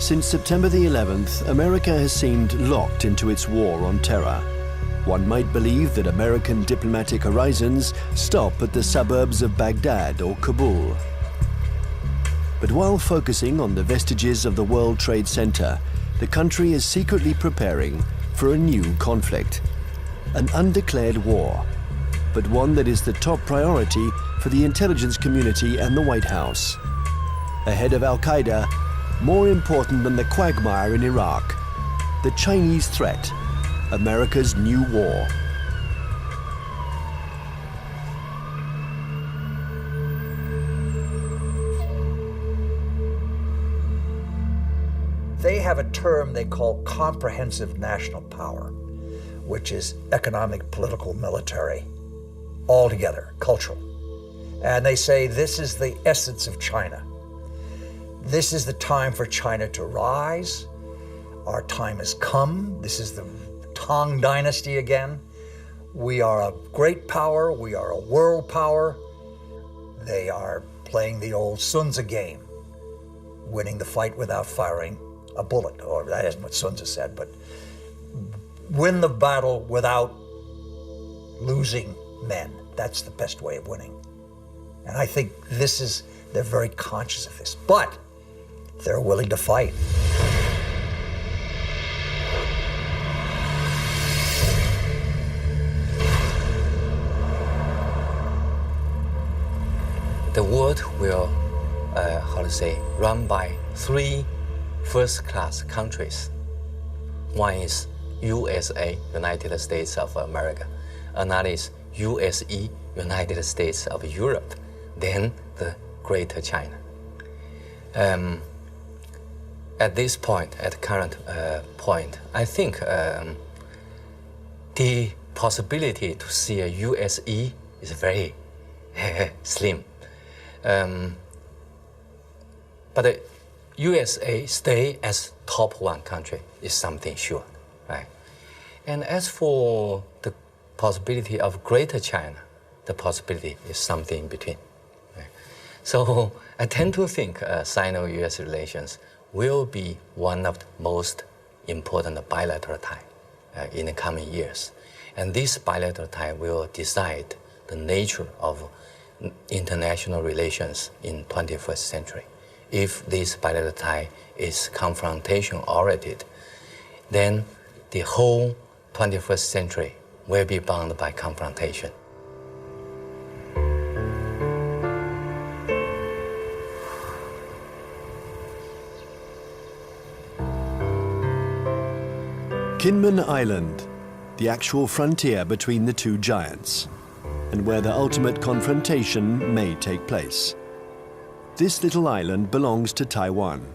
Since September the 11th, America has seemed locked into its war on terror. One might believe that American diplomatic horizons stop at the suburbs of Baghdad or Kabul. But while focusing on the vestiges of the World Trade Center, the country is secretly preparing for a new conflict, an undeclared war, but one that is the top priority for the intelligence community and the White House. Ahead of Al-Qaeda, more important than the quagmire in Iraq, the Chinese threat, America's new war. They have a term they call comprehensive national power, which is economic, political, military, all together, cultural. And they say this is the essence of China. This is the time for China to rise. Our time has come. This is the Tang Dynasty again. We are a great power. We are a world power. They are playing the old Sun Tzu game, winning the fight without firing a bullet, or that isn't what Sun Tzu said, but win the battle without losing men. That's the best way of winning. And I think they're very conscious of this, but they're willing to fight. The world will, run by three first-class countries. One is USA, United States of America. Another is USE, United States of Europe. Then the Greater China. At this point, at the current point, I think the possibility to see a USE is very slim. But the USA stay as top one country is something sure, right? And as for the possibility of Greater China, the possibility is something in between. Right? So I tend to think Sino-US relations will be one of the most important bilateral ties in the coming years. And this bilateral tie will decide the nature of international relations in 21st century. If this bilateral tie is confrontation-oriented, then the whole 21st century will be bound by confrontation. Kinmen Island, the actual frontier between the two giants, and where the ultimate confrontation may take place. This little island belongs to Taiwan,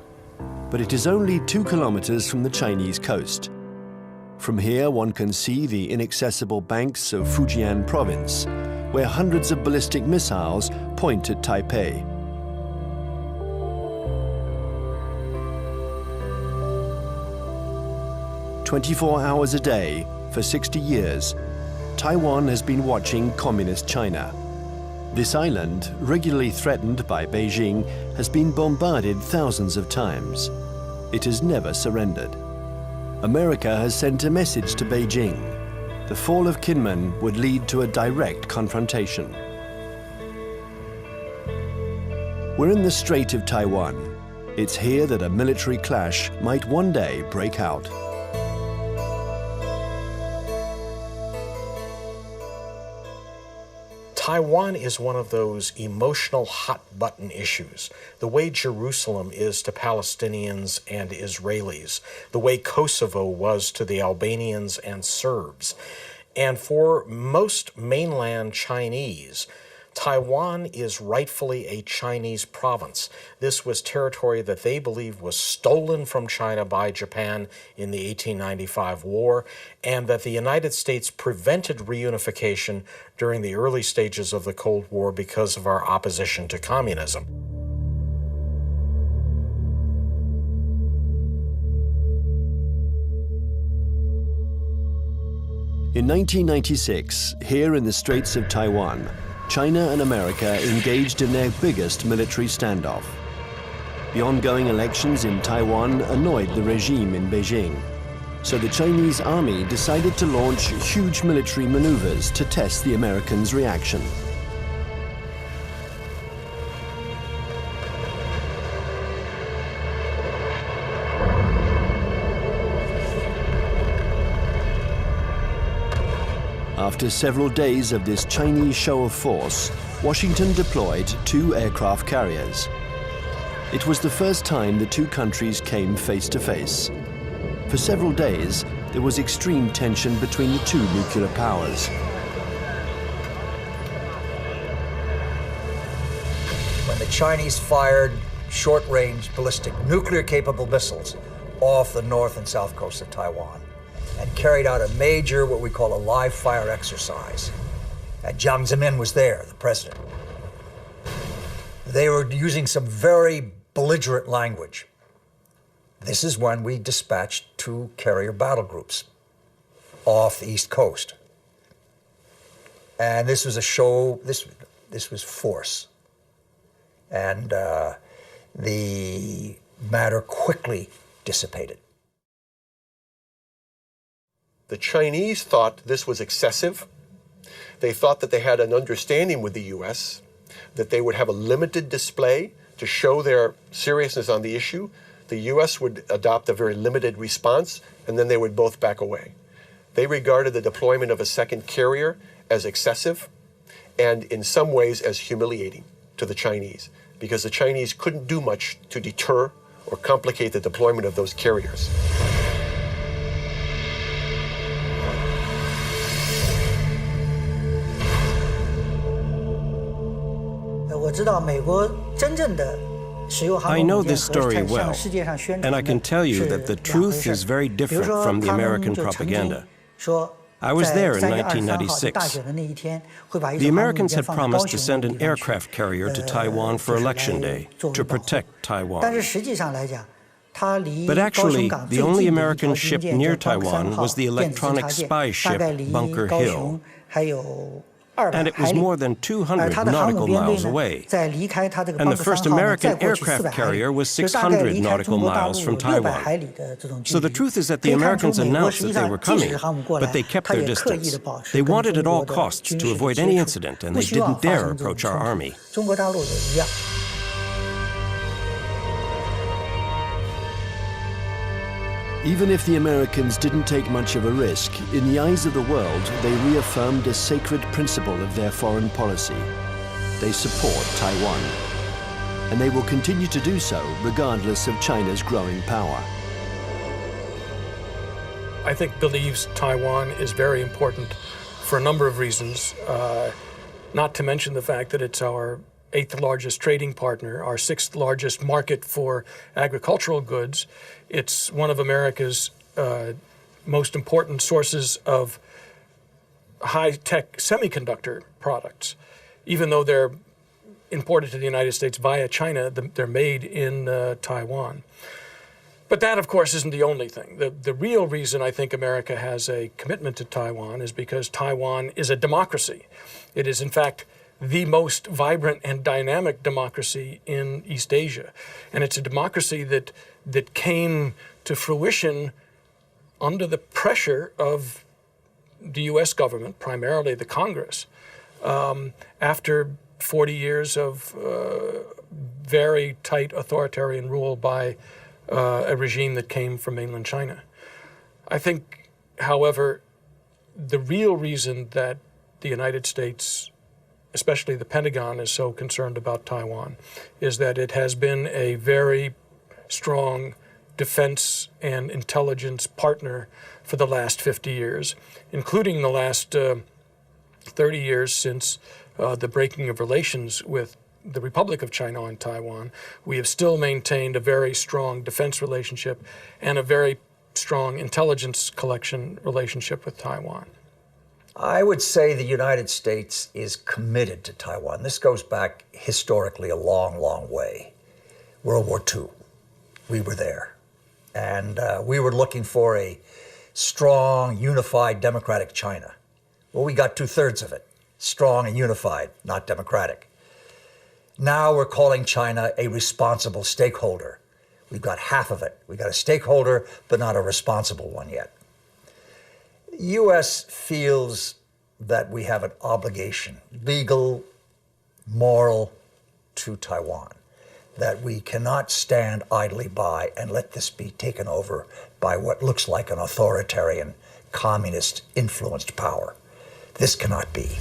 but it is only 2 kilometers from the Chinese coast. From here, one can see the inaccessible banks of Fujian province, where hundreds of ballistic missiles point at Taipei. "24 hours a day, for 60 years, Taiwan has been watching Communist China. This island, regularly threatened by Beijing, has been bombarded thousands of times. It has never surrendered. America has sent a message to Beijing. The fall of Kinmen would lead to a direct confrontation. We're in the Strait of Taiwan. It's here that a military clash might one day break out. Taiwan is one of those emotional hot-button issues, the way Jerusalem is to Palestinians and Israelis, the way Kosovo was to the Albanians and Serbs. And for most mainland Chinese, Taiwan is rightfully a Chinese province. This was territory that they believe was stolen from China by Japan in the 1895 war, and that the United States prevented reunification during the early stages of the Cold War because of our opposition to communism. In 1996, here in the Straits of Taiwan, China and America engaged in their biggest military standoff. The ongoing elections in Taiwan annoyed the regime in Beijing. So the Chinese army decided to launch huge military maneuvers to test the Americans' reaction. After several days of this Chinese show of force, Washington deployed 2 aircraft carriers. It was the first time the two countries came face to face. For several days, there was extreme tension between the two nuclear powers. When the Chinese fired short-range ballistic nuclear-capable missiles off the north and south coast of Taiwan and carried out a major, what we call a live-fire exercise. And Jiang Zemin was there, the president. They were using some very belligerent language. This is when we dispatched 2 carrier battle groups off the East Coast. And this was a show, this was force. And the matter quickly dissipated. The Chinese thought this was excessive. They thought that they had an understanding with the U.S., that they would have a limited display to show their seriousness on the issue. The U.S. would adopt a very limited response, and then they would both back away. They regarded the deployment of a second carrier as excessive and in some ways as humiliating to the Chinese, because the Chinese couldn't do much to deter or complicate the deployment of those carriers. I know this story well, and I can tell you that the truth is very different from the American propaganda. I was there in 1996. The Americans had promised to send an aircraft carrier to Taiwan for Election Day to protect Taiwan. But actually, the only American ship near Taiwan was the electronic spy ship Bunker Hill. And it was more than 200 nautical miles away. And the first American aircraft carrier was 600 nautical miles from Taiwan. So the truth is that the Americans announced that they were coming, but they kept their distance. They wanted at all costs to avoid any incident, and they didn't dare approach our army. Even if the Americans didn't take much of a risk, in the eyes of the world, they reaffirmed a sacred principle of their foreign policy. They support Taiwan. And they will continue to do so, regardless of China's growing power. I think believes Taiwan is very important for a number of reasons, not to mention the fact that it's our 8th largest trading partner, our 6th largest market for agricultural goods. It's one of America's most important sources of high-tech semiconductor products. Even though they're imported to the United States via China, they're made in Taiwan. But that, of course, isn't the only thing. The real reason I think America has a commitment to Taiwan is because Taiwan is a democracy. It is, in fact, the most vibrant and dynamic democracy in East Asia. And it's a democracy that came to fruition under the pressure of the U.S. government, primarily the Congress, after 40 years of very tight authoritarian rule by a regime that came from mainland China. I think, however, the real reason that the United States, especially the Pentagon, is so concerned about Taiwan is that it has been a very strong defense and intelligence partner for the last 50 years, including the last 30 years since the breaking of relations with the Republic of China on Taiwan. We have still maintained a very strong defense relationship and a very strong intelligence collection relationship with Taiwan. I would say the United States is committed to Taiwan. This goes back historically a long, long way. World War II, we were there. And we were looking for a strong, unified, democratic China. Well, we got 2/3 of it. Strong and unified, not democratic. Now we're calling China a responsible stakeholder. We've got half of it. We've got a stakeholder, but not a responsible one yet. The U.S. feels that we have an obligation, legal, moral, to Taiwan, that we cannot stand idly by and let this be taken over by what looks like an authoritarian, communist-influenced power. This cannot be.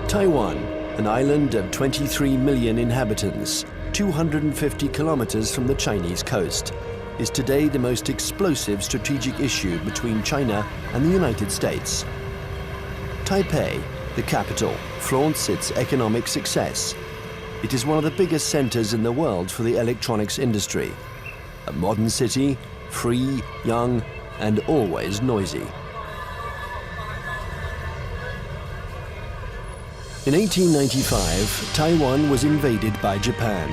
Taiwan, an island of 23 million inhabitants, 250 kilometers from the Chinese coast, is today the most explosive strategic issue between China and the United States. Taipei, the capital, flaunts its economic success. It is one of the biggest centers in the world for the electronics industry. A modern city, free, young, and always noisy. In 1895, Taiwan was invaded by Japan.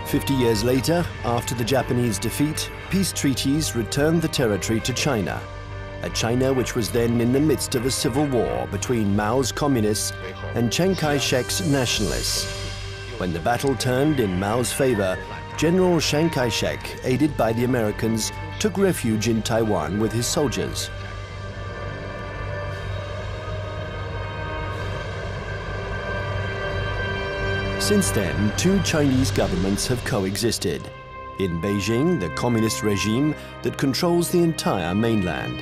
50 years later, after the Japanese defeat, peace treaties returned the territory to China, a China which was then in the midst of a civil war between Mao's communists and Chiang Kai-shek's nationalists. When the battle turned in Mao's favor, General Chiang Kai-shek, aided by the Americans, took refuge in Taiwan with his soldiers. Since then, two Chinese governments have coexisted. In Beijing, the communist regime that controls the entire mainland.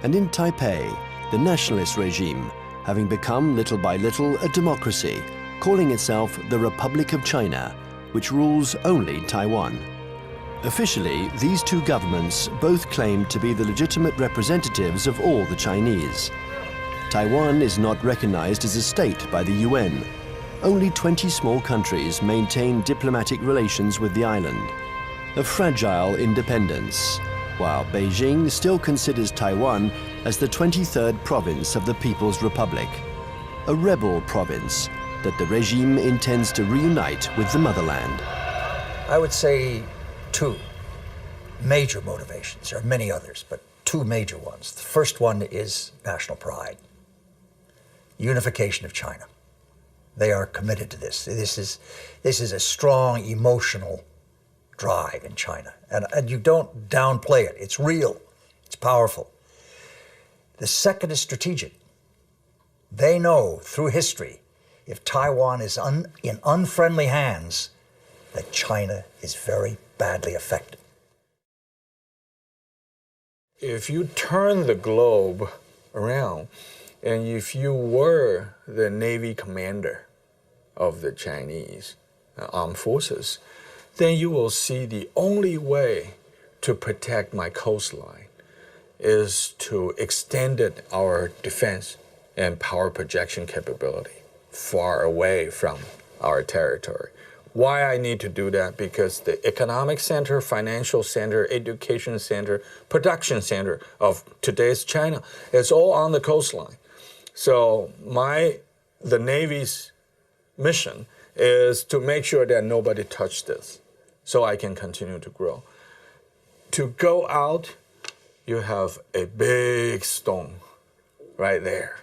And in Taipei, the nationalist regime, having become little by little a democracy, calling itself the Republic of China, which rules only Taiwan. Officially, these two governments both claim to be the legitimate representatives of all the Chinese. Taiwan is not recognized as a state by the UN. Only 20 small countries maintain diplomatic relations with the island. A fragile independence, while Beijing still considers Taiwan as the 23rd province of the People's Republic, a rebel province that the regime intends to reunite with the motherland. I would say two major motivations. There are many others, but two major ones. The first one is national pride, unification of China. They are committed to this. This is a strong emotional drive in China. And you don't downplay it. It's real. It's powerful. The second is strategic. They know through history, if Taiwan is in unfriendly hands, that China is very badly affected. If you turn the globe around, and if you were the Navy commander of the Chinese armed forces, then you will see the only way to protect my coastline is to extend our defense and power projection capability far away from our territory. Why I need to do that? Because the economic center, financial center, education center, production center of today's China is all on the coastline. So the Navy's mission is to make sure that nobody touched this so I can continue to grow. To go out, you have a big stone right there.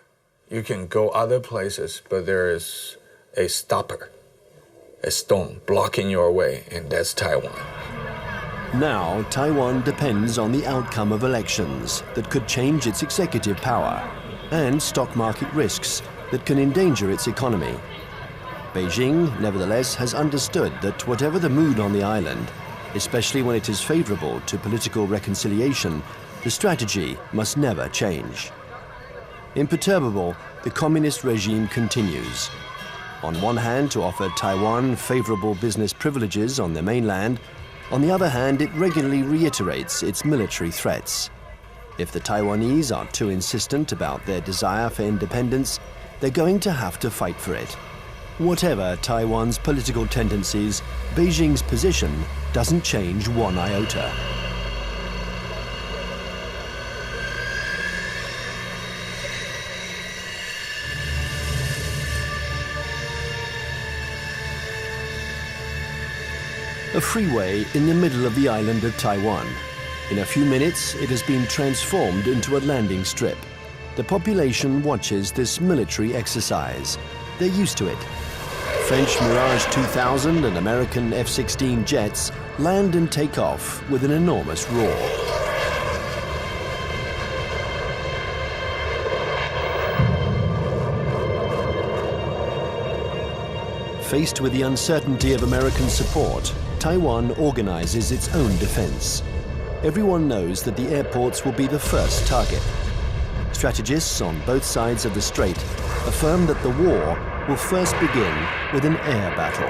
You can go other places, but there is a stopper, a stone blocking your way, and that's Taiwan. Now, Taiwan depends on the outcome of elections that could change its executive power and stock market risks that can endanger its economy. Beijing, nevertheless, has understood that whatever the mood on the island, especially when it is favorable to political reconciliation, the strategy must never change. Imperturbable, the communist regime continues. On one hand, to offer Taiwan favorable business privileges on the mainland. On the other hand, it regularly reiterates its military threats. If the Taiwanese are too insistent about their desire for independence, they're going to have to fight for it. Whatever Taiwan's political tendencies, Beijing's position doesn't change one iota. A freeway in the middle of the island of Taiwan. In a few minutes, it has been transformed into a landing strip. The population watches this military exercise. They're used to it. French Mirage 2000 and American F-16 jets land and take off with an enormous roar. Faced with the uncertainty of American support, Taiwan organizes its own defense. Everyone knows that the airports will be the first target. Strategists on both sides of the strait affirm that the war will first begin with an air battle.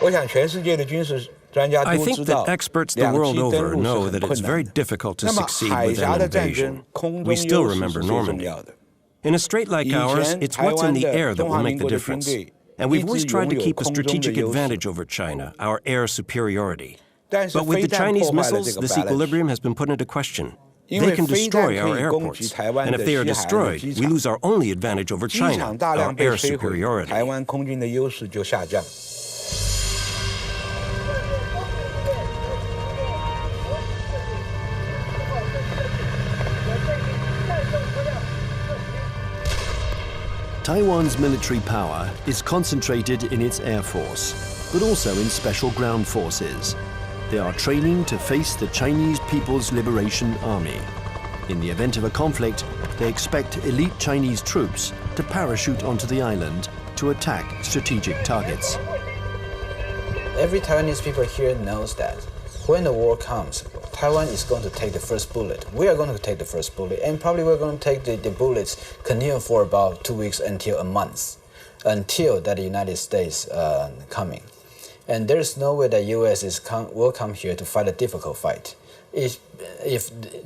I think that experts the world over know that it's very difficult to succeed with an invasion. We still remember Normandy. In a strait like ours, it's what's in the air that will make the difference. And we've always tried to keep a strategic advantage over China, our air superiority. But with the Chinese missiles, this equilibrium has been put into question. They can destroy our airports, and if they are destroyed, we lose our only advantage over China, our air superiority. Taiwan's military power is concentrated in its air force, but also in special ground forces. They are training to face the Chinese People's Liberation Army. In the event of a conflict, they expect elite Chinese troops to parachute onto the island to attack strategic targets. Every Taiwanese people here knows that when the war comes, Taiwan is going to take the first bullet. We are going to take the first bullet, and probably we're going to take the bullets continue for about 2 weeks until a month, until that the United States coming. And there's no way the U.S. will come here to fight a difficult fight. If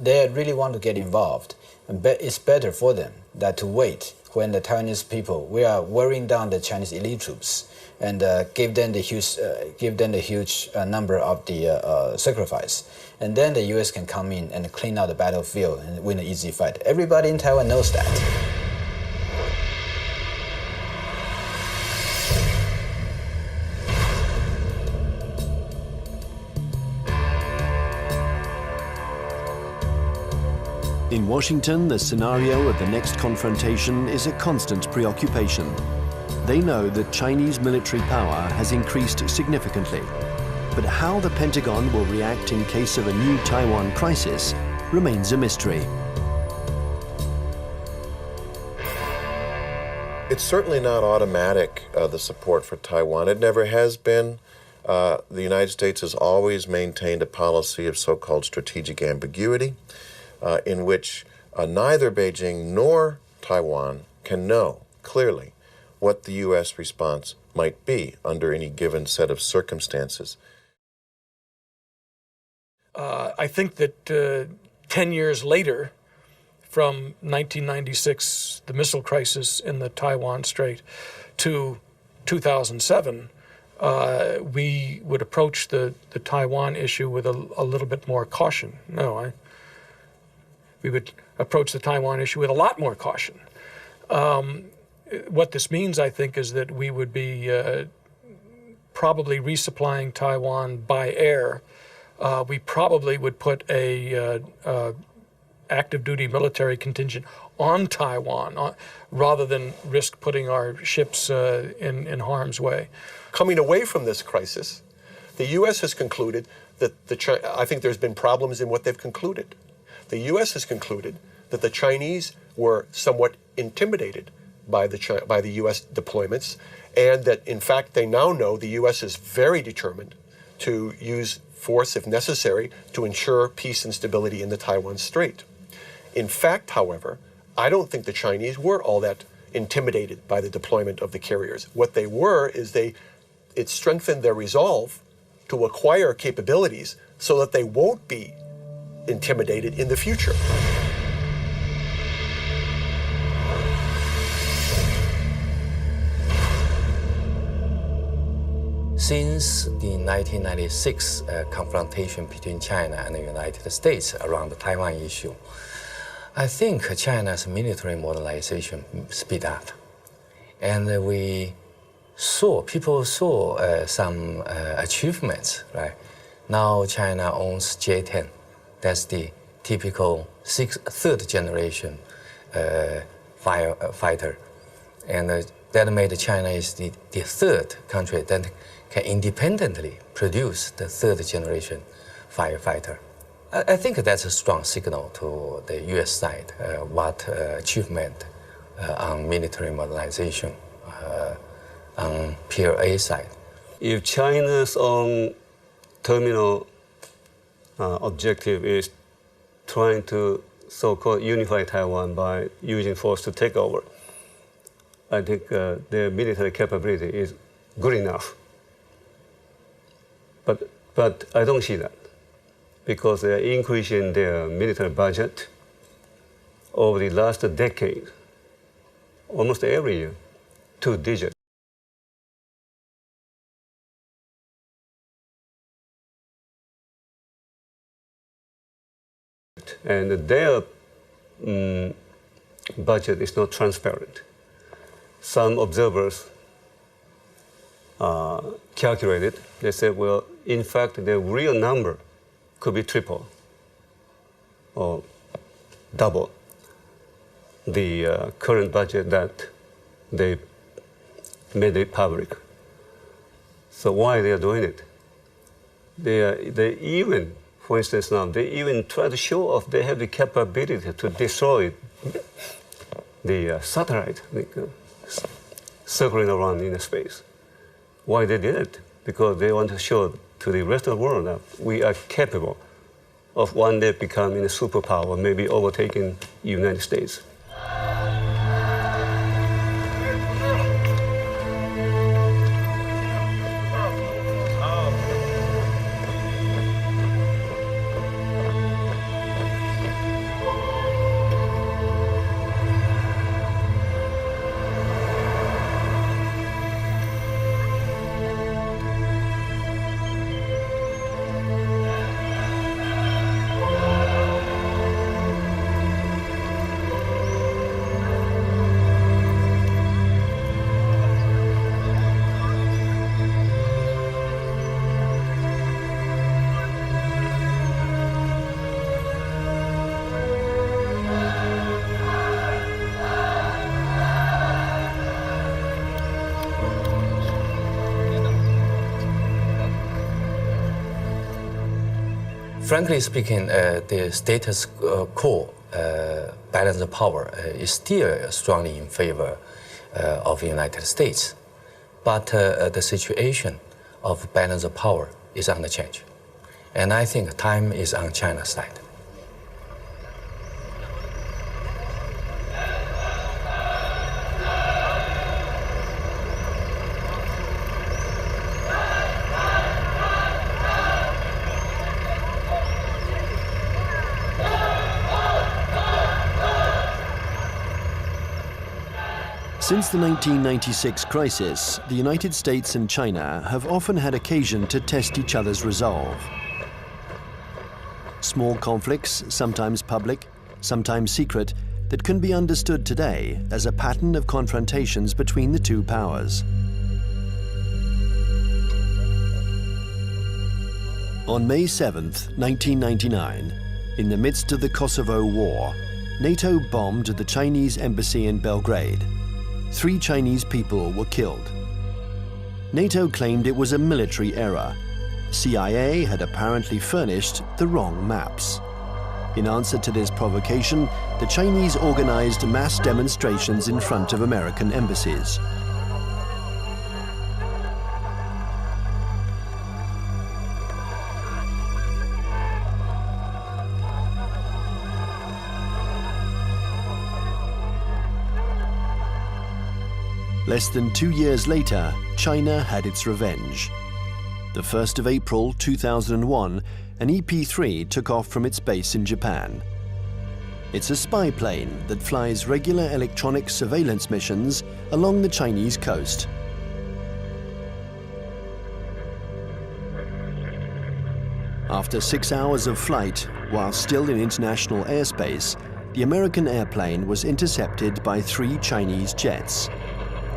they really want to get involved, it's better for them that to wait when the Taiwanese people, we are wearing down the Chinese elite troops and give them the huge number of the sacrifice. And then the U.S. can come in and clean out the battlefield and win an easy fight. Everybody in Taiwan knows that. In Washington, the scenario of the next confrontation is a constant preoccupation. They know that Chinese military power has increased significantly, but how the Pentagon will react in case of a new Taiwan crisis remains a mystery. It's certainly not automatic, the support for Taiwan. It never has been. The United States has always maintained a policy of so-called strategic ambiguity, in which neither Beijing nor Taiwan can know clearly what the U.S. response might be under any given set of circumstances. I think that 10 years later, from 1996, the missile crisis in the Taiwan Strait, to 2007, we would approach the Taiwan issue with a little bit more caution. We would approach the Taiwan issue with a lot more caution. What this means, I think, is that we would be probably resupplying Taiwan by air. We probably would put a active duty military contingent on Taiwan rather than risk putting our ships in harm's way. Coming away from this crisis, the U.S. has concluded that I think there's been problems in what they've concluded. The U.S. has concluded that the Chinese were somewhat intimidated by the U.S. deployments, and that, in fact, they now know the U.S. is very determined to use force, if necessary, to ensure peace and stability in the Taiwan Strait. In fact, however, I don't think the Chinese were all that intimidated by the deployment of the carriers. What they were is it strengthened their resolve to acquire capabilities so that they won't be intimidated in the future. Since the 1996 confrontation between China and the United States around the Taiwan issue, I think China's military modernization speed up. And people saw some achievements, right? Now China owns J-10. That's the typical third generation fighter. And that made China is the third country that can independently produce the third generation firefighter. I think that's a strong signal to the US side, what achievement on military modernization on PLA side. If China's own terminal objective is trying to so-called unify Taiwan by using force to take over, I think their military capability is good enough. But I don't see that, because they are increasing their military budget over the last decade, almost every year, 2 digits. And their budget is not transparent. Some observers calculated, they said, well, in fact, the real number could be triple or double the current budget that they made it public. So why they are doing it? They even, for instance now, they even try to show off they have the capability to destroy the satellite circling around in space. Why they did it? Because they want to show to the rest of the world that we are capable of one day becoming a superpower, maybe overtaking the United States. Frankly speaking, the status quo balance of power is still strongly in favor of the United States. But the situation of balance of power is on the change. And I think time is on China's side. Since the 1996 crisis, the United States and China have often had occasion to test each other's resolve. Small conflicts, sometimes public, sometimes secret, that can be understood today as a pattern of confrontations between the two powers. On May 7th, 1999, in the midst of the Kosovo War, NATO bombed the Chinese embassy in Belgrade. 3 Chinese people were killed. NATO claimed it was a military error. CIA had apparently furnished the wrong maps. In answer to this provocation, the Chinese organized mass demonstrations in front of American embassies. Less than 2 years later, China had its revenge. The 1st of April 2001, an EP-3 took off from its base in Japan. It's a spy plane that flies regular electronic surveillance missions along the Chinese coast. After 6 hours of flight, while still in international airspace, the American airplane was intercepted by 3 Chinese jets.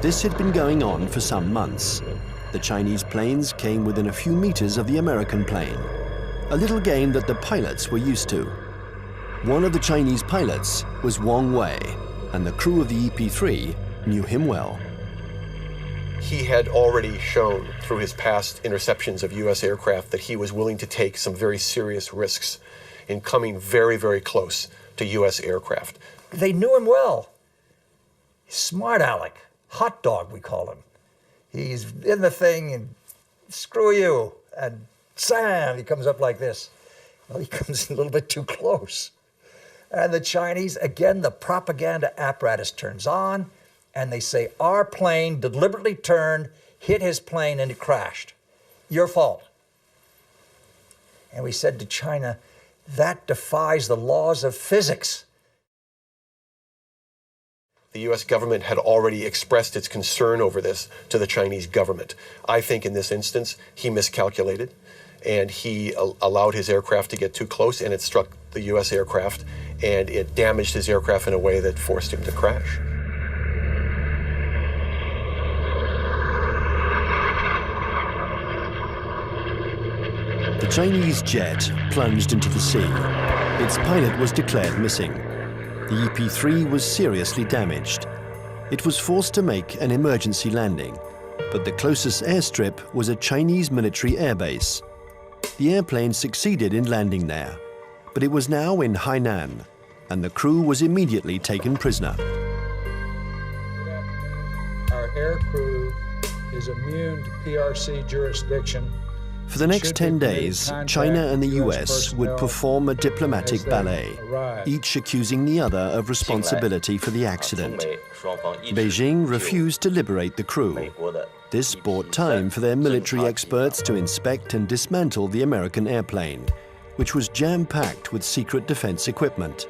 This had been going on for some months. The Chinese planes came within a few meters of the American plane, a little game that the pilots were used to. One of the Chinese pilots was Wang Wei, and the crew of the EP-3 knew him well. He had already shown through his past interceptions of U.S. aircraft that he was willing to take some very serious risks in coming very, very close to U.S. aircraft. They knew him well. Smart Alec, hot dog we call him. He's in the thing and screw you, and Sam, he comes up like this. Well, he comes a little bit too close. And the Chinese, again, the propaganda apparatus turns on, and they say, our plane deliberately turned, hit his plane, and it crashed. Your fault. And we said to China, that defies the laws of physics. The U.S. government had already expressed its concern over this to the Chinese government. I think in this instance, he miscalculated, and he allowed his aircraft to get too close, and it struck the U.S. aircraft, and it damaged his aircraft in a way that forced him to crash. The Chinese jet plunged into the sea. Its pilot was declared missing. The EP-3 was seriously damaged. It was forced to make an emergency landing, but the closest airstrip was a Chinese military airbase. The airplane succeeded in landing there, but it was now in Hainan, and the crew was immediately taken prisoner. Our air crew is immune to PRC jurisdiction. For the next 10 days, China and the US would perform a diplomatic ballet, each accusing the other of responsibility for the accident. Beijing refused to liberate the crew. This bought time for their military experts to inspect and dismantle the American airplane, which was jam-packed with secret defense equipment.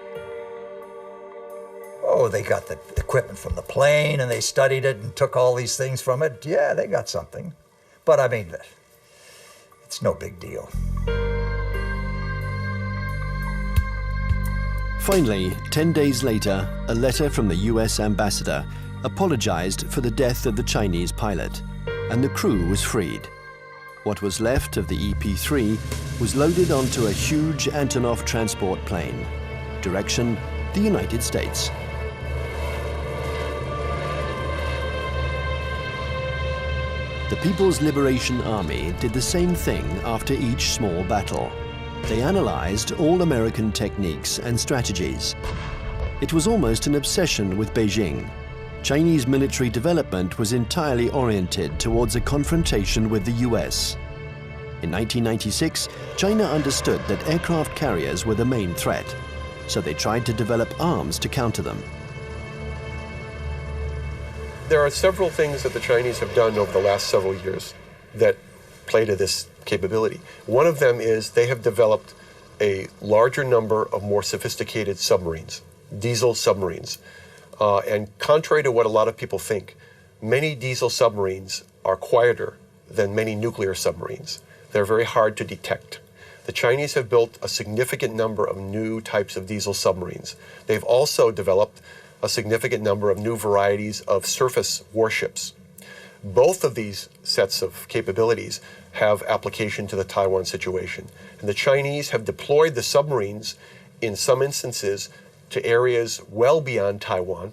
Oh, they got the equipment from the plane, and they studied it and took all these things from it. Yeah, they got something. But I mean, it's no big deal. Finally, 10 days later, a letter from the US ambassador apologized for the death of the Chinese pilot, and the crew was freed. What was left of the EP-3 was loaded onto a huge Antonov transport plane. Direction, the United States. The People's Liberation Army did the same thing after each small battle. They analyzed all American techniques and strategies. It was almost an obsession with Beijing. Chinese military development was entirely oriented towards a confrontation with the US. In 1996, China understood that aircraft carriers were the main threat, so they tried to develop arms to counter them. There are several things that the Chinese have done over the last several years that play to this capability. One of them is they have developed a larger number of more sophisticated submarines, diesel submarines. And contrary to what a lot of people think, many diesel submarines are quieter than many nuclear submarines. They're very hard to detect. The Chinese have built a significant number of new types of diesel submarines. They've also developed a significant number of new varieties of surface warships. Both of these sets of capabilities have application to the Taiwan situation. And the Chinese have deployed the submarines in some instances to areas well beyond Taiwan.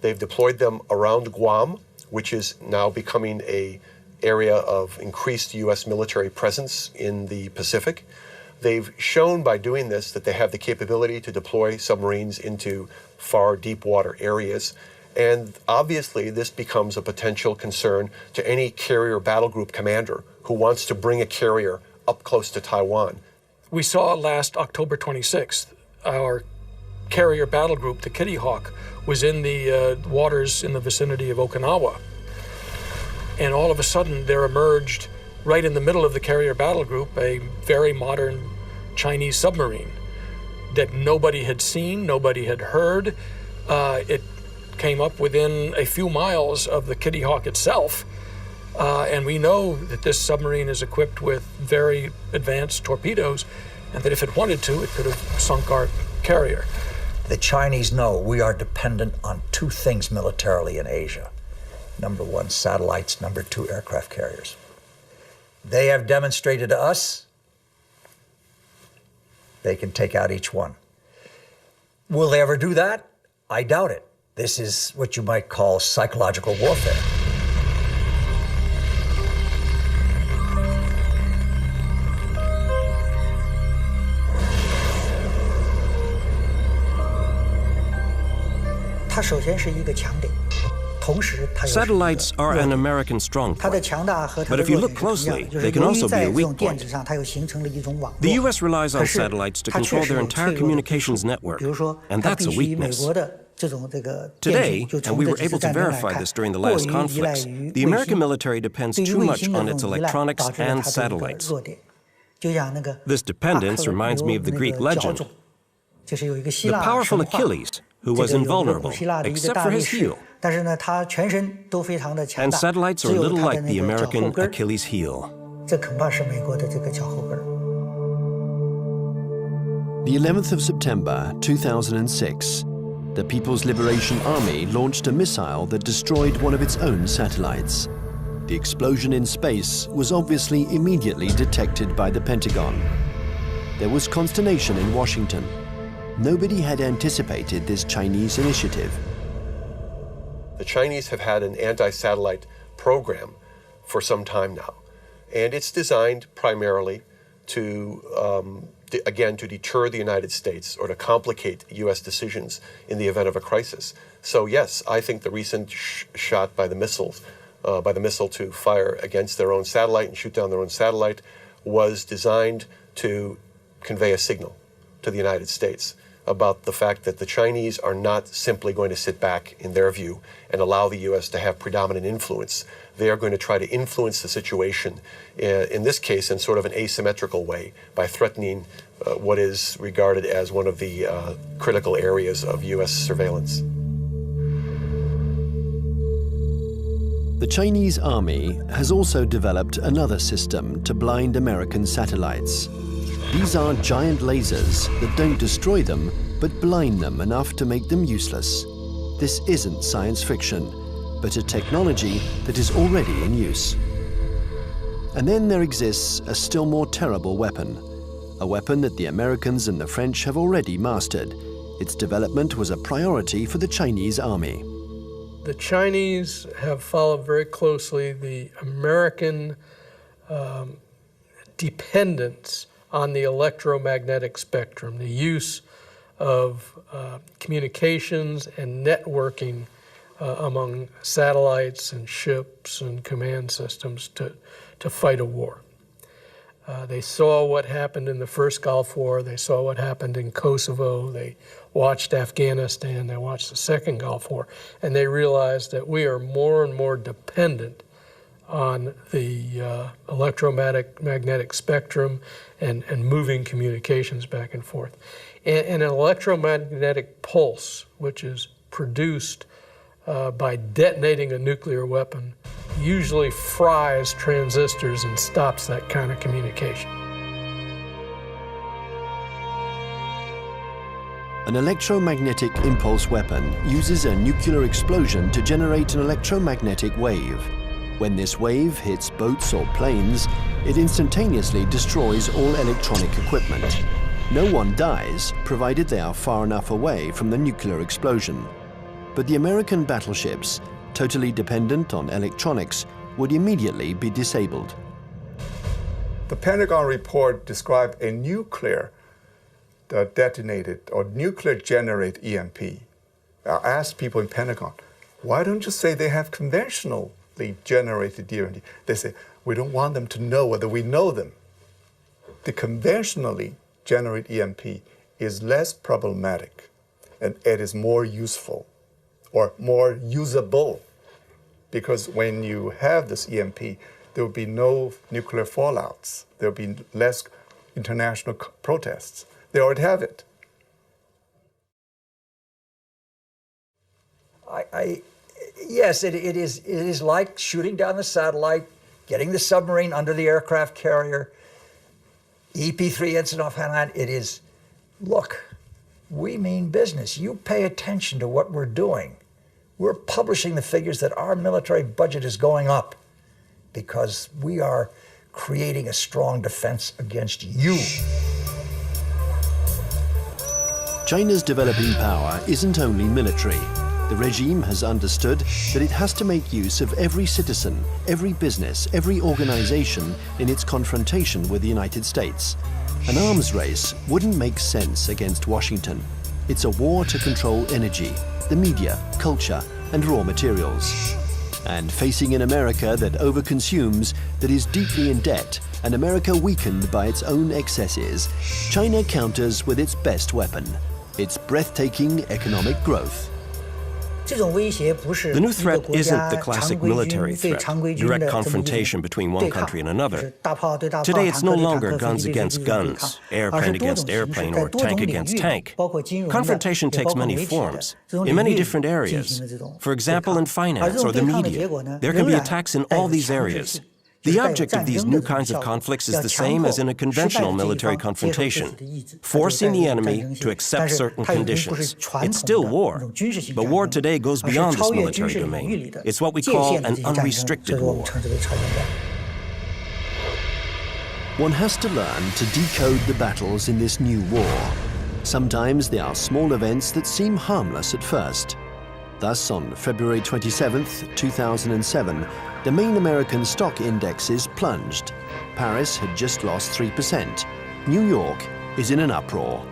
They've deployed them around Guam, which is now becoming an area of increased U.S. military presence in the Pacific. They've shown by doing this that they have the capability to deploy submarines into far deep water areas. And obviously, this becomes a potential concern to any carrier battle group commander who wants to bring a carrier up close to Taiwan. We saw last October 26th, our carrier battle group, the Kitty Hawk, was in the waters in the vicinity of Okinawa. And all of a sudden, there emerged right in the middle of the carrier battle group, a very modern Chinese submarine that nobody had seen, nobody had heard. It came up within a few miles of the Kitty Hawk itself. And we know that this submarine is equipped with very advanced torpedoes, and that if it wanted to, it could have sunk our carrier. The Chinese know we are dependent on two things militarily in Asia. Number one, satellites. Number two, aircraft carriers. They have demonstrated to us they can take out each one. Will they ever do that? I doubt it. This is what you might call psychological warfare. Satellites are an American strong point. But if you look closely, they can also be a weak point. The U.S. relies on satellites to control their entire communications network, and that's a weakness. Today, and we were able to verify this during the last conflicts, the American military depends too much on its electronics and satellites. This dependence reminds me of the Greek legend. The powerful Achilles, who was invulnerable, except for his heel. And satellites are a little like the American Achilles heel. The 11th of September 2006, the People's Liberation Army launched a missile that destroyed one of its own satellites. The explosion in space was obviously immediately detected by the Pentagon. There was consternation in Washington. Nobody had anticipated this Chinese initiative. The Chinese have had an anti-satellite program for some time now, and it's designed primarily to, again, to deter the United States or to complicate U.S. decisions in the event of a crisis. So yes, I think the recent shot by the missile to fire against their own satellite and shoot down their own satellite was designed to convey a signal to the United States about the fact that the Chinese are not simply going to sit back, in their view, and allow the U.S. to have predominant influence. They are going to try to influence the situation, in this case, in sort of an asymmetrical way, by threatening what is regarded as one of the critical areas of U.S. surveillance. The Chinese army has also developed another system to blind American satellites. These are giant lasers that don't destroy them, but blind them enough to make them useless. This isn't science fiction, but a technology that is already in use. And then there exists a still more terrible weapon, a weapon that the Americans and the French have already mastered. Its development was a priority for the Chinese army. The Chinese have followed very closely the American dependence on the electromagnetic spectrum, the use of communications and networking among satellites and ships and command systems to fight a war. They saw what happened in the first Gulf War, they saw what happened in Kosovo, they watched Afghanistan, they watched the second Gulf War, and they realized that we are more and more dependent on the electromagnetic spectrum and moving communications back and forth. And an electromagnetic pulse, which is produced by detonating a nuclear weapon, usually fries transistors and stops that kind of communication. An electromagnetic impulse weapon uses a nuclear explosion to generate an electromagnetic wave. When this wave hits boats or planes, it instantaneously destroys all electronic equipment. No one dies, provided they are far enough away from the nuclear explosion. But the American battleships, totally dependent on electronics, would immediately be disabled. The Pentagon report described a nuclear detonated or nuclear generate EMP. I asked people in Pentagon, why don't you say they have conventionally generated EMP? They say, we don't want them to know whether we know them. The conventionally generated EMP is less problematic and it is more useful or more usable, because when you have this EMP, there would be no nuclear fallouts. There would be less international protests. They already have it. Yes, it is like shooting down the satellite, getting the submarine under the aircraft carrier, EP-3 incident off Hainan. It is, look, we mean business. You pay attention to what we're doing. We're publishing the figures that our military budget is going up because we are creating a strong defense against you. China's developing power isn't only military. The regime has understood that it has to make use of every citizen, every business, every organization in its confrontation with the United States. An arms race wouldn't make sense against Washington. It's a war to control energy, the media, culture, and raw materials. And facing an America that overconsumes, that is deeply in debt, an America weakened by its own excesses, China counters with its best weapon, its breathtaking economic growth. The new threat isn't the classic military threat, direct confrontation between one country and another. Today, it's no longer guns against guns, airplane against airplane, or tank against tank. Confrontation takes many forms, in many different areas. For example, in finance or the media, there can be attacks in all these areas. The object of these new kinds of conflicts is the same as in a conventional military confrontation, forcing the enemy to accept certain conditions. It's still war, but war today goes beyond this military domain. It's what we call an unrestricted war. One has to learn to decode the battles in this new war. Sometimes they are small events that seem harmless at first. Thus, on February 27, 2007, the main American stock indexes plunged. Paris had just lost 3%. New York is in an uproar.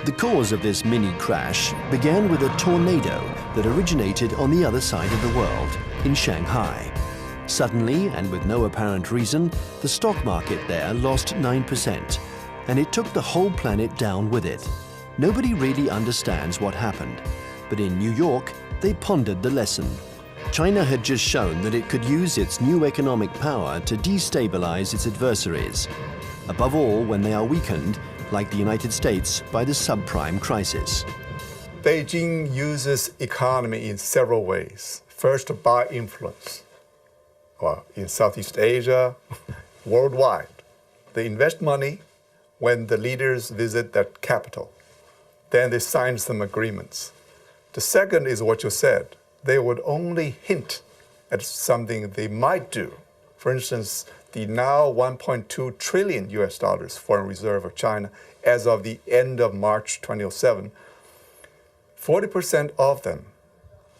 The cause of this mini crash began with a tornado that originated on the other side of the world, in Shanghai. Suddenly, and with no apparent reason, the stock market there lost 9%, and it took the whole planet down with it. Nobody really understands what happened, but in New York, they pondered the lesson. China had just shown that it could use its new economic power to destabilize its adversaries, above all when they are weakened, like the United States, by the subprime crisis. Beijing uses economy in several ways. First, by influence. Well, in Southeast Asia, worldwide. They invest money when the leaders visit that capital. Then they sign some agreements. The second is what you said. They would only hint at something they might do. For instance, the now $1.2 trillion foreign reserve of China as of the end of March 2007, 40% of them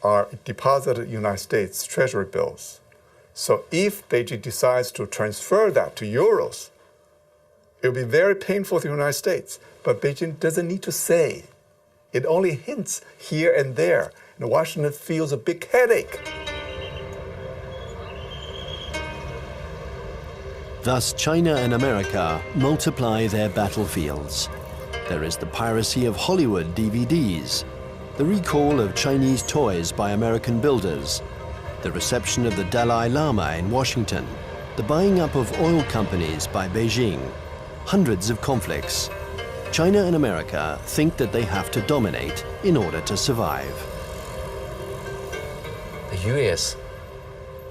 are deposited in United States Treasury bills. So if Beijing decides to transfer that to euros, it will be very painful to the United States. But Beijing doesn't need to say. It only hints here and there. And Washington feels a big headache. Thus, China and America multiply their battlefields. There is the piracy of Hollywood DVDs, the recall of Chinese toys by American builders, the reception of the Dalai Lama in Washington, the buying up of oil companies by Beijing, hundreds of conflicts. China and America think that they have to dominate in order to survive. The U.S.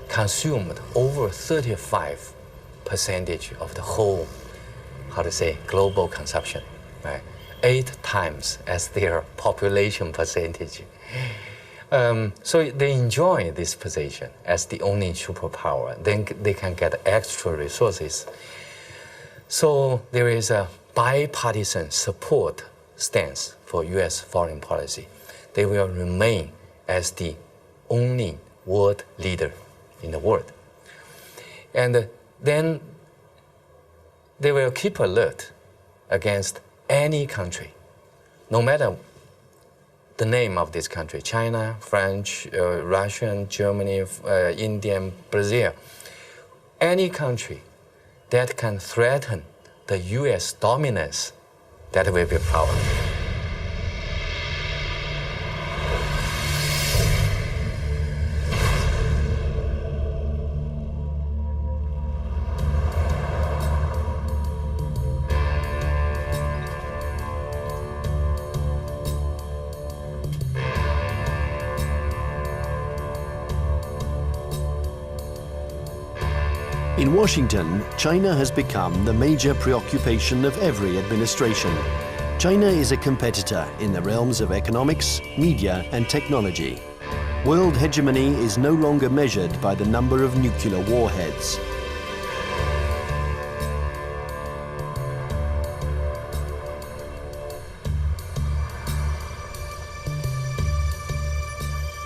consumed over 35% of the whole, global consumption, right? 8 times as their population percentage. So they enjoy this position as the only superpower. Then they can get extra resources. So there is a bipartisan support stance for U.S. foreign policy. They will remain as the only world leader in the world. And then they will keep alert against any country, no matter the name of this country, China, French, Russian, Germany, India, Brazil, any country that can threaten the U.S. dominance, that will be a problem. In Washington, China has become the major preoccupation of every administration. China is a competitor in the realms of economics, media, and technology. World hegemony is no longer measured by the number of nuclear warheads.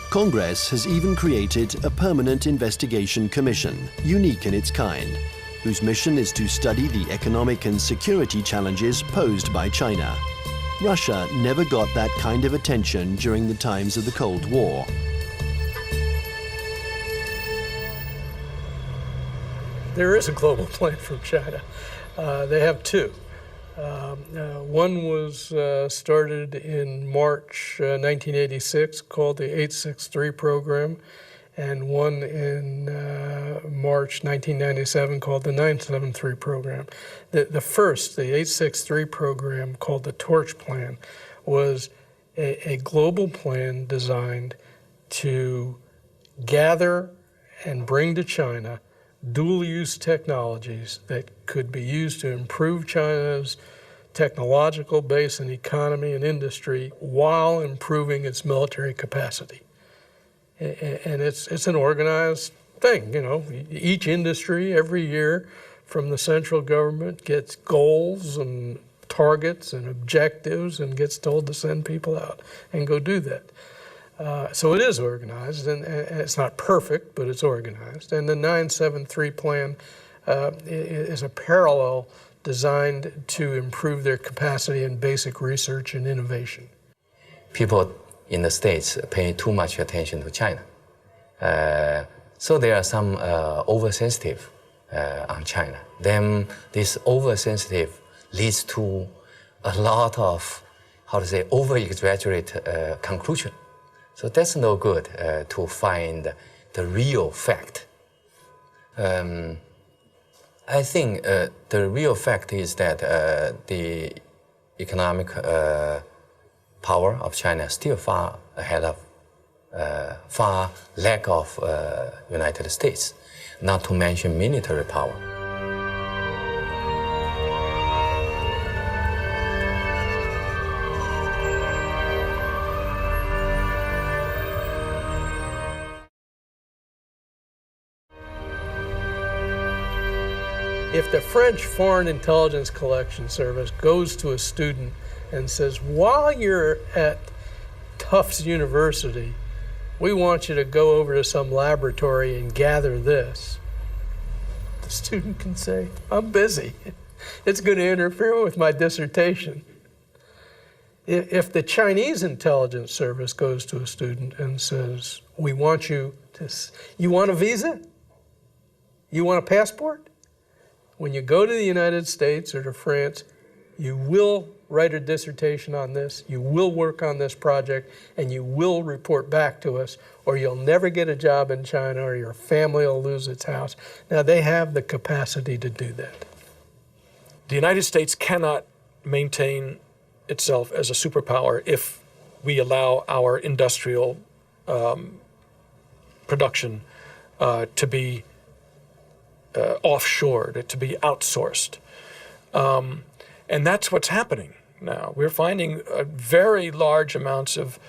Congress has even created a permanent investigation commission, unique in its kind, whose mission is to study the economic and security challenges posed by China. Russia never got that kind of attention during the times of the Cold War. There is a global plan from China. They have two. One was started in March 1986, called the 863 program, and one in March 1997 called the 973 program. The first, the 863 program, called the Torch Plan, was a global plan designed to gather and bring to China dual-use technologies that could be used to improve China's technological base and economy and industry while improving its military capacity. And it's an organized thing, you know. Each industry every year from the central government gets goals and targets and objectives and gets told to send people out and go do that. So it is organized, and it's not perfect, but it's organized. And the 973 plan is a parallel designed to improve their capacity in basic research and innovation. People in the States pay too much attention to China. So there are some oversensitive on China. Then this oversensitive leads to a lot of, over-exaggerate conclusion. So that's no good to find the real fact. I think the real fact is that the economic power of China is still far ahead of, far lack of United States, not to mention military power. If the French Foreign Intelligence Collection Service goes to a student and says, while you're at Tufts University, we want you to go over to some laboratory and gather this, the student can say, I'm busy. It's going to interfere with my dissertation. If the Chinese intelligence service goes to a student and says, we want you to, you want a visa? You want a passport? When you go to the United States or to France, you will write a dissertation on this, you will work on this project, and you will report back to us, or you'll never get a job in China, or your family will lose its house. Now, they have the capacity to do that. The United States cannot maintain itself as a superpower if we allow our industrial production to be offshored, to be outsourced. And that's what's happening now. We're finding very large amounts of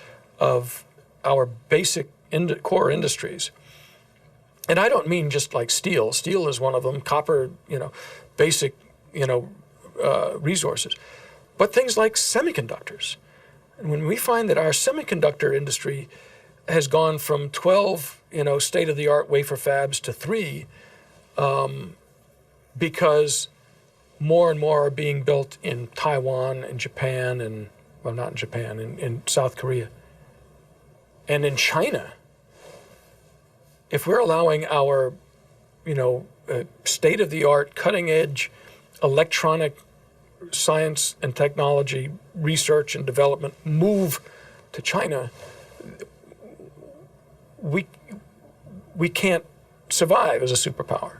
our basic core industries. And I don't mean just like steel. Steel is one of them, copper, basic, resources. But things like semiconductors. And when we find that our semiconductor industry has gone from 12, state-of-the-art wafer fabs to 3, because more and more are being built in Taiwan and Japan and, well, not in Japan, in South Korea. And in China, if we're allowing our, state-of-the-art, cutting-edge electronic science and technology research and development move to China, we can't survive as a superpower.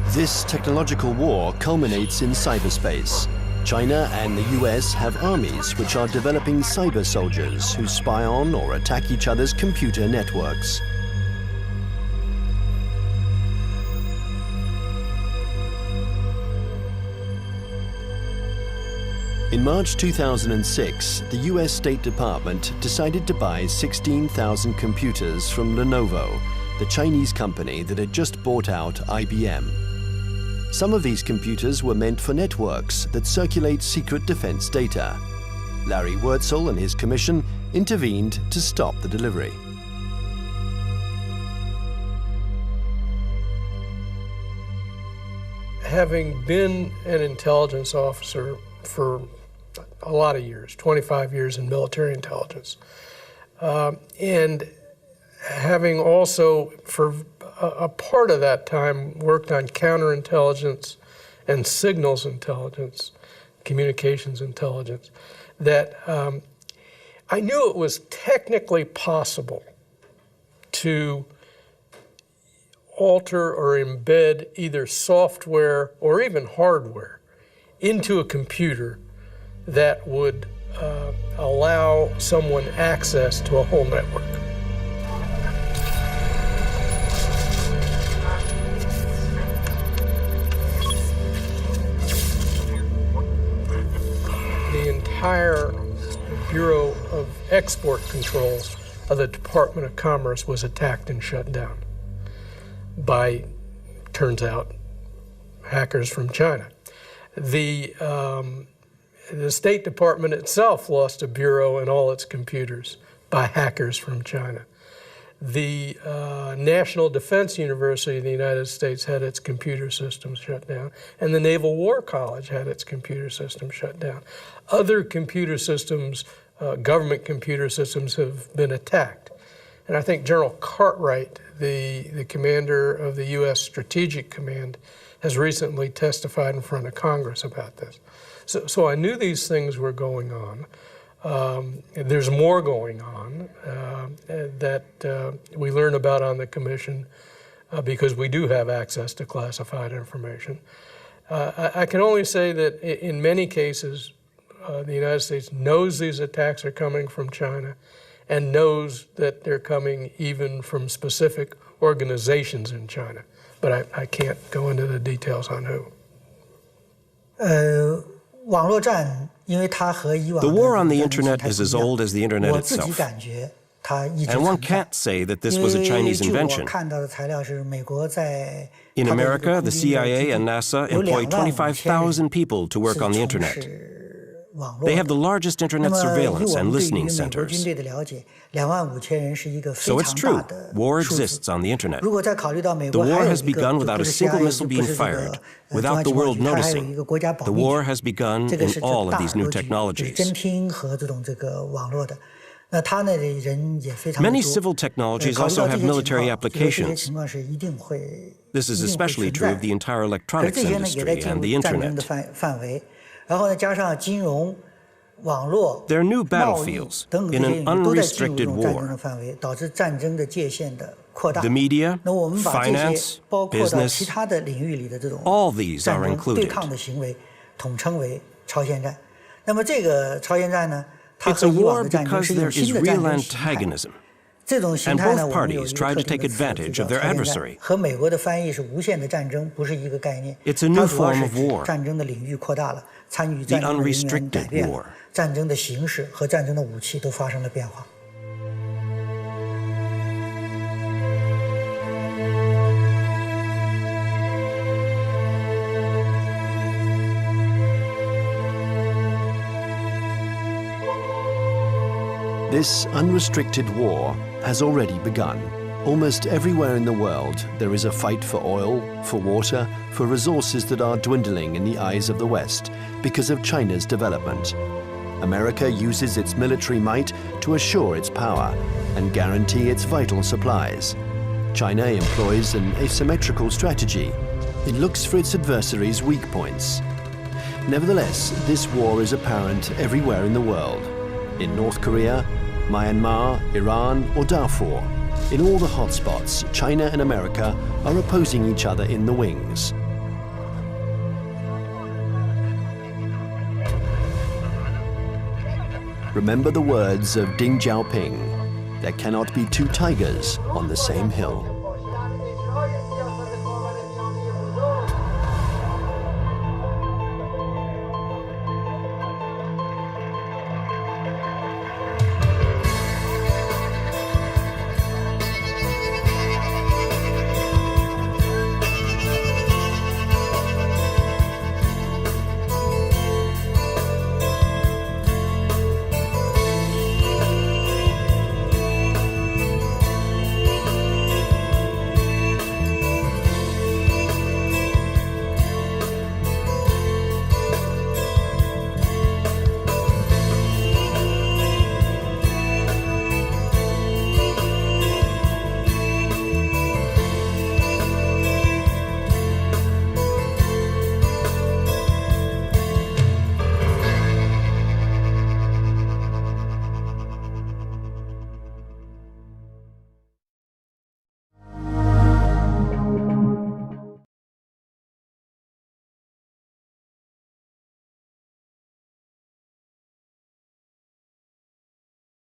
This technological war culminates in cyberspace. China and the US have armies which are developing cyber soldiers who spy on or attack each other's computer networks. In March 2006, the US State Department decided to buy 16,000 computers from Lenovo, the Chinese company that had just bought out IBM. Some of these computers were meant for networks that circulate secret defense data. Larry Wurtzel and his commission intervened to stop the delivery. Having been an intelligence officer for a lot of years, 25 years in military intelligence, and having also for a part of that time worked on counterintelligence and signals intelligence, communications intelligence, that I knew it was technically possible to alter or embed either software or even hardware into a computer that would allow someone access to a whole network. The entire Bureau of Export Controls of the Department of Commerce was attacked and shut down by, turns out, hackers from China. The State Department itself lost a bureau and all its computers by hackers from China. The National Defense University of the United States had its computer systems shut down, and the Naval War College had its computer system shut down. Other computer systems, government computer systems, have been attacked. And I think General Cartwright, the commander of the U.S. Strategic Command, has recently testified in front of Congress about this. So I knew these things were going on. There's more going on that we learn about on the Commission because we do have access to classified information. I can only say that in many cases, the United States knows these attacks are coming from China and knows that they're coming even from specific organizations in China. But I can't go into the details on who. The war on the internet is as old as the internet itself. And one can't say that this was a Chinese invention. In America, the CIA and NASA employ 25,000 people to work on the internet. They have the largest internet surveillance and listening centers. So it's true, war exists on the internet. The war has begun without a single missile being fired, without the world noticing. The war has begun in all of these new technologies. Many civil technologies also have military applications. This is especially true of the entire electronics industry and the internet. They're new battlefields in an unrestricted war. The media, finance, business, all these are included. It's a war because there is real antagonism, and both parties try to take advantage of their adversary. It's a new form of war, the unrestricted war. This unrestricted war has already begun. Almost everywhere in the world, there is a fight for oil, for water, for resources that are dwindling in the eyes of the West because of China's development. America uses its military might to assure its power and guarantee its vital supplies. China employs an asymmetrical strategy. It looks for its adversaries' weak points. Nevertheless, this war is apparent everywhere in the world. In North Korea, Myanmar, Iran, or Darfur, in all the hotspots, China and America are opposing each other in the wings. Remember the words of Deng Xiaoping: there cannot be two tigers on the same hill.